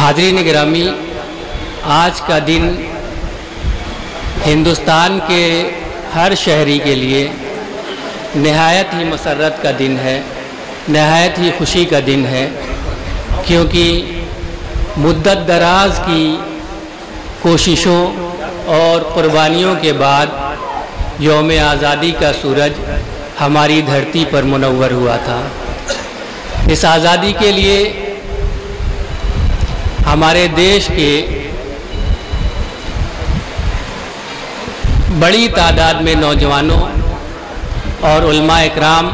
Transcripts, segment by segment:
حاضرین گرامی، آج کا دن ہندوستان کے ہر شہری کے لیے نہایت ہی مسرت کا دن ہے، نہایت ہی خوشی کا دن ہے، کیونکہ مدت دراز کی کوششوں اور قربانیوں کے بعد یوم آزادی کا سورج ہماری دھرتی پر منور ہوا تھا۔ اس آزادی کے لیے ہمارے دیش کے بڑی تعداد میں نوجوانوں اور علماء اکرام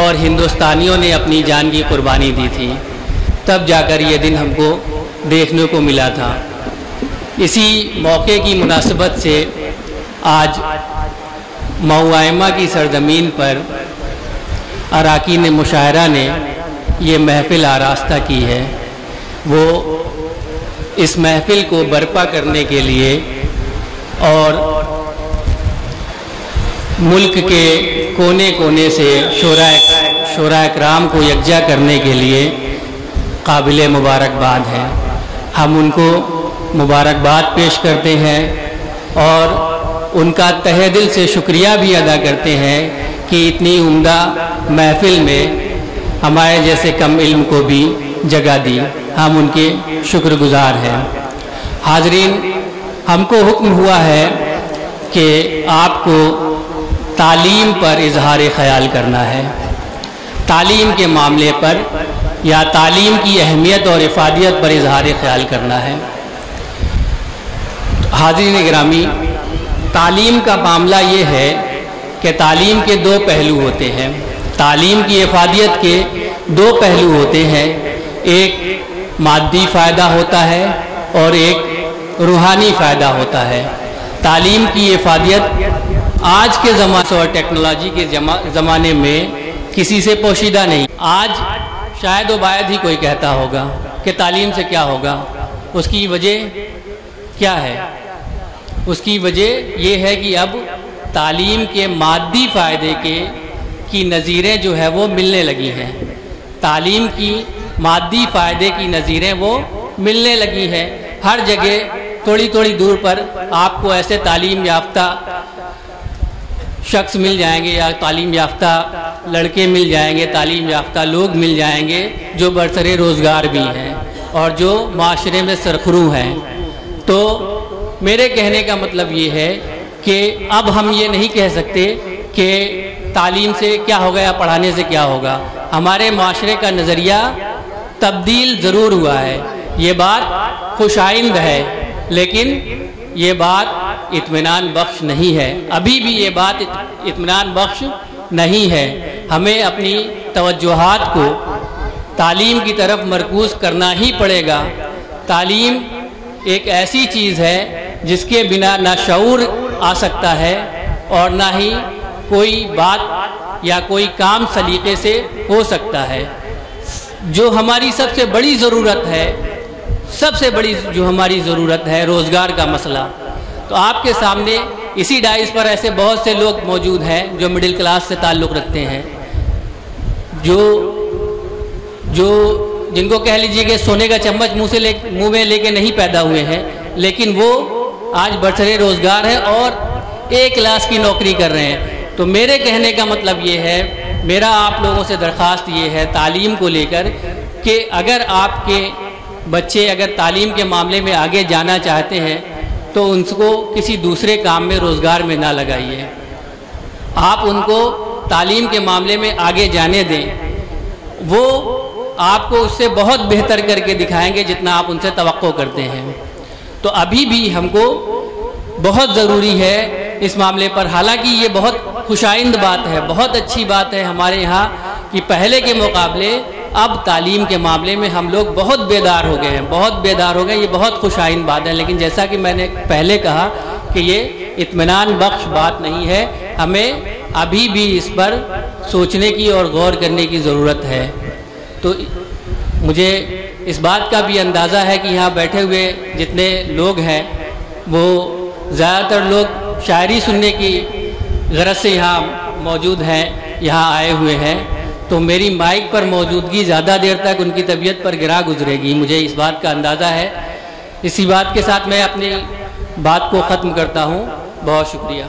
اور ہندوستانیوں نے اپنی جان کی قربانی دی تھی، تب جا کر یہ دن ہم کو دیکھنے کو ملا تھا۔ اسی موقع کی مناسبت سے آج موائمہ کی سرزمین پر اراکین مشاعرہ نے یہ محفل آراستہ کی ہے۔ وہ اس محفل کو برپا کرنے کے لیے اور ملک کے کونے کونے سے شورا اکرام کو یکجا کرنے کے لیے قابل مبارکباد ہیں۔ ہم ان کو مبارکباد پیش کرتے ہیں اور ان کا تہہ دل سے شکریہ بھی ادا کرتے ہیں کہ اتنی عمدہ محفل میں ہمارے جیسے کم علم کو بھی جگہ دی۔ ہم ان کے شکر گزار ہیں۔ حاضرین، ہم کو حکم ہوا ہے کہ آپ کو تعلیم پر اظہار خیال کرنا ہے، تعلیم کے معاملے پر یا تعلیم کی اہمیت اور افادیت پر اظہار خیال کرنا ہے۔ حاضرین گرامی، تعلیم کا معاملہ یہ ہے کہ تعلیم کے دو پہلو ہوتے ہیں، تعلیم کی افادیت کے دو پہلو ہوتے ہیں، ایک مادی فائدہ ہوتا ہے اور ایک روحانی فائدہ ہوتا ہے۔ تعلیم کی افادیت آج کے زمانے اور ٹیکنالوجی کے زمانے میں کسی سے پوشیدہ نہیں۔ آج شاید و باید ہی کوئی کہتا ہوگا کہ تعلیم سے کیا ہوگا۔ اس کی وجہ کیا ہے؟ اس کی وجہ یہ ہے کہ اب تعلیم کے مادی فائدے کی نظیریں جو ہے وہ ملنے لگی ہیں، تعلیم کی مادی فائدے کی نظیریں وہ ملنے لگی ہیں۔ ہر جگہ تھوڑی تھوڑی دور پر آپ کو ایسے تعلیم یافتہ شخص مل جائیں گے یا تعلیم یافتہ لڑکے مل جائیں گے، تعلیم یافتہ لوگ مل جائیں گے جو برسر روزگار بھی ہیں اور جو معاشرے میں سرخرو ہیں۔ تو میرے کہنے کا مطلب یہ ہے کہ اب ہم یہ نہیں کہہ سکتے کہ تعلیم سے کیا ہوگا یا پڑھانے سے کیا ہوگا۔ ہمارے معاشرے کا نظریہ تبدیل ضرور ہوا ہے، یہ بات خوش آئند ہے، لیکن یہ بات اطمینان بخش نہیں ہے۔ ابھی بھی یہ بات اطمینان بخش نہیں ہے۔ ہمیں اپنی توجہات کو تعلیم کی طرف مرکوز کرنا ہی پڑے گا۔ تعلیم ایک ایسی چیز ہے جس کے بنا نہ شعور آ سکتا ہے اور نہ ہی کوئی بات یا کوئی کام سلیقے سے ہو سکتا ہے۔ جو ہماری سب سے بڑی ضرورت ہے، سب سے بڑی جو ہماری ضرورت ہے روزگار کا مسئلہ، تو آپ کے سامنے اسی ڈائز پر ایسے بہت سے لوگ موجود ہیں جو مڈل کلاس سے تعلق رکھتے ہیں، جن کو کہہ لیجئے کہ سونے کا چمچ منہ میں لے کے نہیں پیدا ہوئے ہیں، لیکن وہ آج برسر روزگار ہیں اور ایک کلاس کی نوکری کر رہے ہیں۔ تو میرے کہنے کا مطلب یہ ہے، میرا آپ لوگوں سے درخواست یہ ہے تعلیم کو لے کر کہ اگر آپ کے بچے اگر تعلیم کے معاملے میں آگے جانا چاہتے ہیں تو ان کو کسی دوسرے کام میں روزگار میں نہ لگائیے، آپ ان کو تعلیم کے معاملے میں آگے جانے دیں، وہ آپ کو اس سے بہت بہتر کر کے دکھائیں گے جتنا آپ ان سے توقع کرتے ہیں۔ تو ابھی بھی ہم کو بہت ضروری ہے اس معاملے پر، حالانکہ یہ بہت خوش آئند بات ہے، بہت اچھی بات ہے ہمارے یہاں کہ پہلے کے مقابلے اب تعلیم کے معاملے میں ہم لوگ بہت بیدار ہو گئے ہیں، بہت بیدار ہو گئے، یہ بہت خوش آئند بات ہے۔ لیکن جیسا کہ میں نے پہلے کہا کہ یہ اطمینان بخش بات نہیں ہے، ہمیں ابھی بھی اس پر سوچنے کی اور غور کرنے کی ضرورت ہے۔ تو مجھے اس بات کا بھی اندازہ ہے کہ یہاں بیٹھے ہوئے جتنے لوگ ہیں وہ زیادہ تر لوگ شاعری سننے کی غرض سے یہاں موجود ہیں، یہاں آئے ہوئے ہیں۔ تو میری مائک پر موجودگی زیادہ دیر تک ان کی طبیعت پر گرا گزرے گی، مجھے اس بات کا اندازہ ہے۔ اسی بات کے ساتھ میں اپنی بات کو ختم کرتا ہوں۔ بہت شکریہ۔